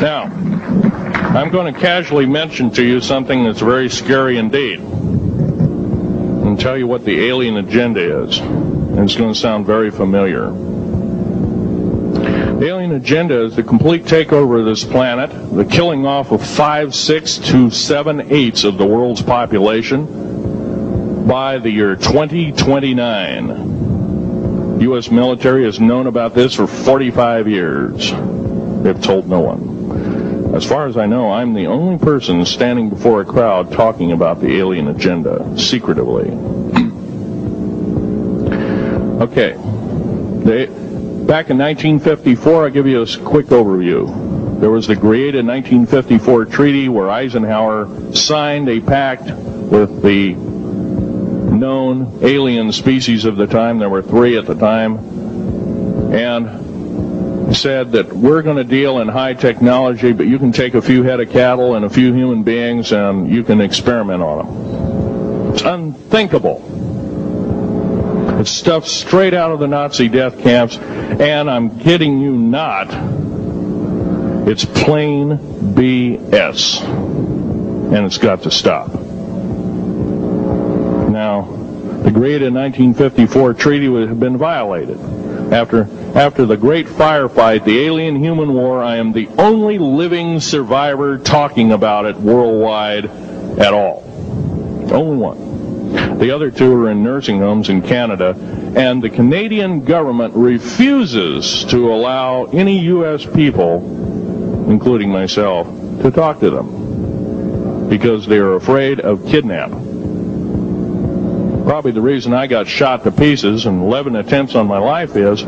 Now, I'm going to casually mention to you something that's very scary indeed, and tell you what the alien agenda is. And it's going to sound very familiar. The alien agenda is the complete takeover of this planet, the killing off of 5/6 to 7/8 of the world's population by the year 2029. U.S. military has known about this for 45 years. They've told no one. As far as I know, I'm the only person standing before a crowd talking about the alien agenda, secretively. Okay. Back in 1954, I'll give you a quick overview. There was the created 1954 treaty where Eisenhower signed a pact with the known alien species of the time. There were 3 at the time. And said that we're going to deal in high technology, but you can take a few head of cattle and a few human beings and you can experiment on them. It's unthinkable. It's stuff straight out of the Nazi death camps, and I'm kidding you not, it's plain BS, and it's got to stop. Now, the created 1954 treaty would have been violated. After the great firefight, the alien-human war, I am the only living survivor talking about it worldwide at all. Only one. The other 2 are in nursing homes in Canada, and the Canadian government refuses to allow any U.S. people, including myself, to talk to them because they are afraid of kidnapping. Probably the reason I got shot to pieces and 11 attempts on my life is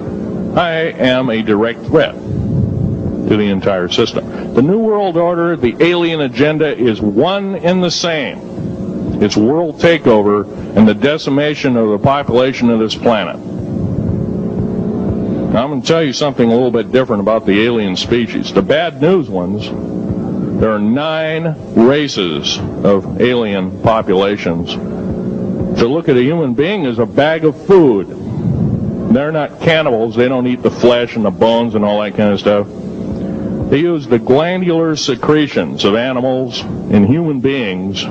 I am a direct threat to the entire system. The New World Order, the alien agenda is one and the same. It's world takeover and the decimation of the population of this planet. Now, I'm going to tell you something a little bit different about the alien species. The bad news ones, there are 9 races of alien populations. To look at a human being as a bag of food. They're not cannibals. They don't eat the flesh and the bones and all that kind of stuff. They use the glandular secretions of animals and human beings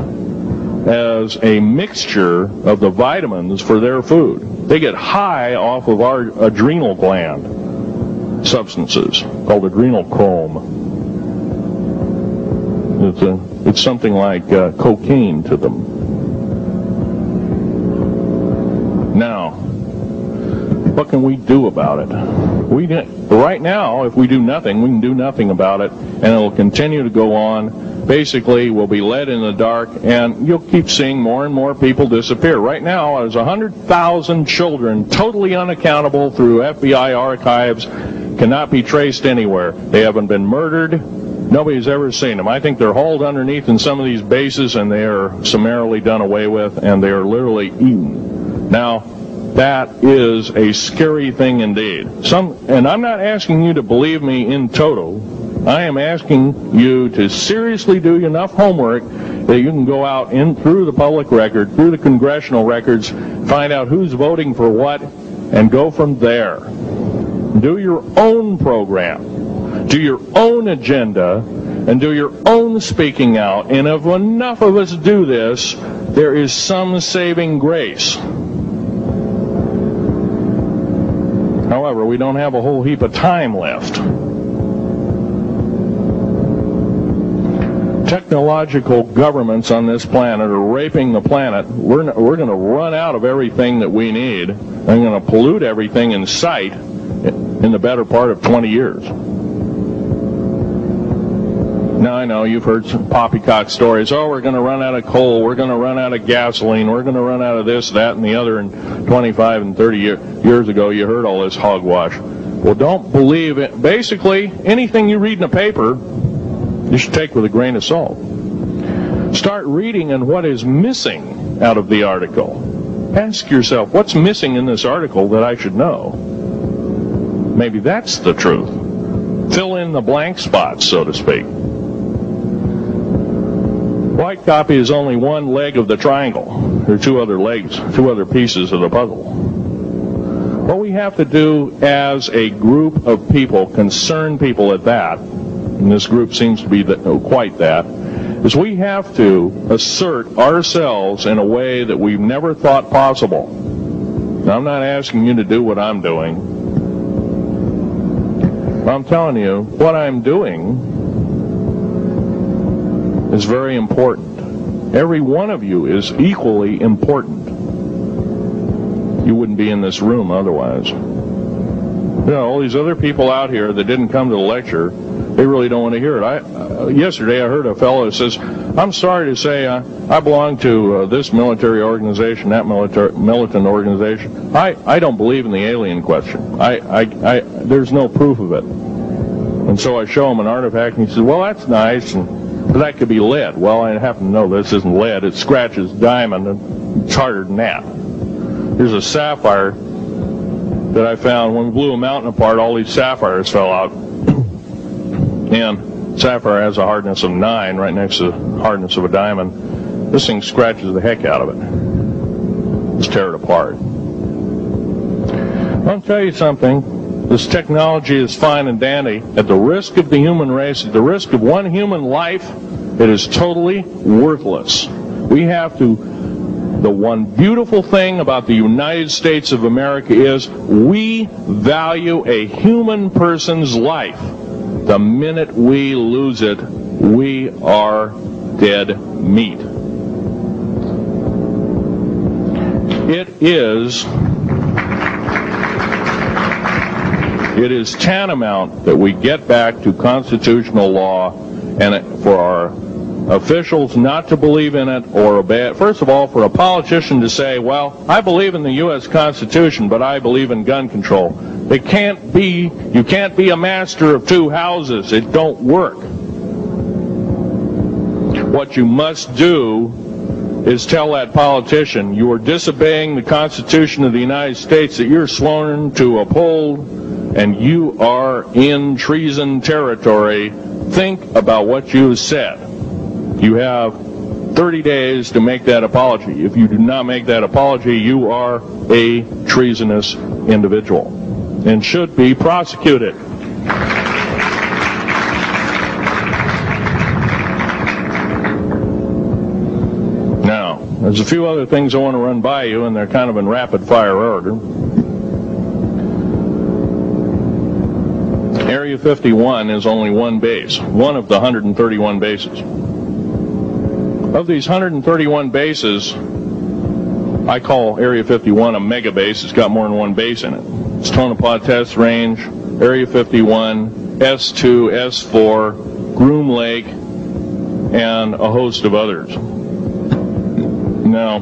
as a mixture of the vitamins for their food. They get high off of our adrenal gland substances called adrenal chrome. It's something like cocaine to them. Now, what can we do about it? Right now, if we do nothing, we can do nothing about it, and it will continue to go on. Basically, we'll be led in the dark, and you'll keep seeing more and more people disappear. Right now, there's 100,000 children totally unaccountable through FBI archives, cannot be traced anywhere. They haven't been murdered. Nobody's ever seen them. I think they're hauled underneath in some of these bases, and they are summarily done away with, and they are literally eaten. Now, that is a scary thing indeed. And I'm not asking you to believe me in toto. I am asking you to seriously do enough homework that you can go out through the public record, through the congressional records, find out who's voting for what, and go from there. Do your own program. Do your own agenda, and do your own speaking out. And if enough of us do this, there is some saving grace. However, we don't have a whole heap of time left. Technological governments on this planet are raping the planet. We're going to run out of everything that we need. And going to pollute everything in sight in the better part of 20 years. Now, I know you've heard some poppycock stories. Oh, we're going to run out of coal. We're going to run out of gasoline. We're going to run out of this, that, and the other. And 25 and 30 years ago, you heard all this hogwash. Well, don't believe it. Basically, anything you read in a paper, you should take with a grain of salt. Start reading on what is missing out of the article. Ask yourself, what's missing in this article that I should know? Maybe that's the truth. Fill in the blank spots, so to speak. White copy is only one leg of the triangle. There are 2 other legs, 2 other pieces of the puzzle. What we have to do as a group of people, concerned people at that, and this group seems to be quite that, is we have to assert ourselves in a way that we've never thought possible. Now, I'm not asking you to do what I'm doing. I'm telling you, what I'm doing is very important. Every one of you is equally important. You wouldn't be in this room otherwise. You know, all these other people out here that didn't come to the lecture, they really don't want to hear it. Yesterday I heard a fellow who says, I'm sorry to say I belong to this military organization, that militant organization. I don't believe in the alien question. There's no proof of it. And so I show him an artifact, and he says, well, that's nice, but that could be lead. Well, I happen to know this isn't lead. It scratches diamond, and it's harder than that. Here's a sapphire that I found. When we blew a mountain apart, all these sapphires fell out. And sapphire has a hardness of 9 right next to the hardness of a diamond. This thing scratches the heck out of it. Let's tear it apart. I'll tell you something. This technology is fine and dandy. At the risk of the human race, at the risk of one human life, it is totally worthless. We have to... The one beautiful thing about the United States of America is we value a human person's life. The minute we lose it, we are dead meat. It is tantamount that we get back to constitutional law, and for our officials not to believe in it or obey it. First of all, for a politician to say, well, I believe in the U.S. Constitution, but I believe in gun control. You can't be a master of two houses. It don't work. What you must do is tell that politician you are disobeying the Constitution of the United States that you're sworn to uphold, and you are in treason territory. Think about what you have said. You have 30 days to make that apology. If you do not make that apology, you are a treasonous individual and should be prosecuted. Now, there's a few other things I want to run by you, and they're kind of in rapid-fire order. Area 51 is only one base, one of the 131 bases. Of these 131 bases, I call Area 51 a mega base. It's got more than one base in it. It's Tonopah Test Range, Area 51, S2, S4, Groom Lake, and a host of others. Now,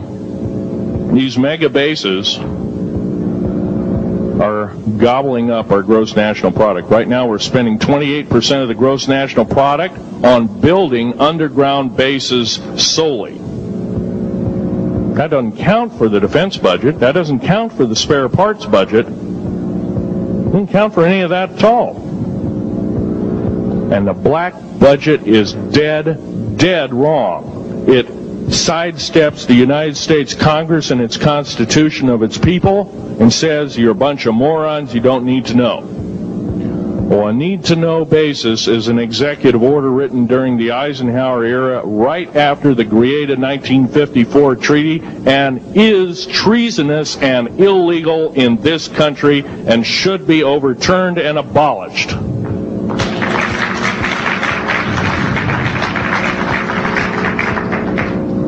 these mega bases are gobbling up our gross national product. Right now we're spending 28% of the gross national product on building underground bases solely. That doesn't count for the defense budget. That doesn't count for the spare parts budget. It doesn't count for any of that at all. And the black budget is dead wrong. It sidesteps the United States Congress and its Constitution of its people and says you're a bunch of morons, you don't need to know. Well, a need-to-know basis is an executive order written during the Eisenhower era right after the created 1954 treaty and is treasonous and illegal in this country and should be overturned and abolished.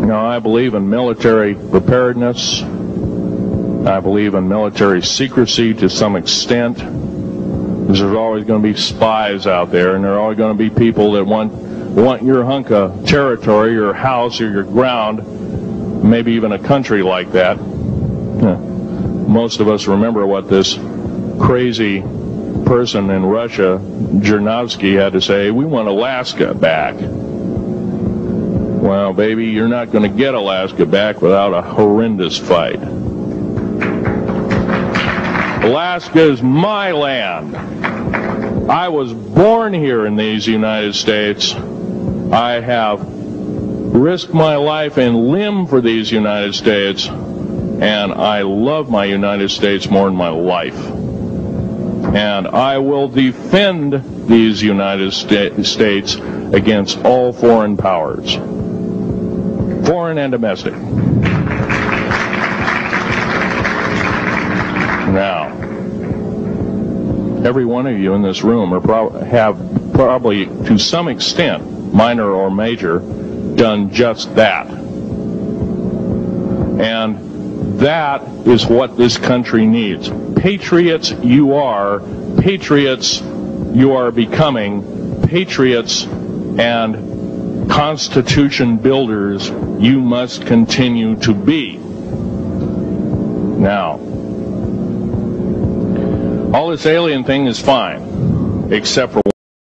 Now, I believe in military preparedness. I believe in military secrecy to some extent. There's always going to be spies out there, and there are always going to be people that want your hunk of territory, your house, or your ground, maybe even a country like that. Most of us remember what this crazy person in Russia, Zhirinovsky, had to say. We want Alaska back. Well, baby, you're not going to get Alaska back without a horrendous fight. Alaska is my land. I was born here in these United States. I have risked my life and limb for these United States, and I love my United States more than my life. And I will defend these United States against all foreign powers, foreign and domestic. Now, every one of you in this room have probably, to some extent, minor or major, done just that. And that is what this country needs. Patriots you are, patriots you are becoming, patriots and Constitution builders you must continue to be. Now, all this alien thing is fine, except for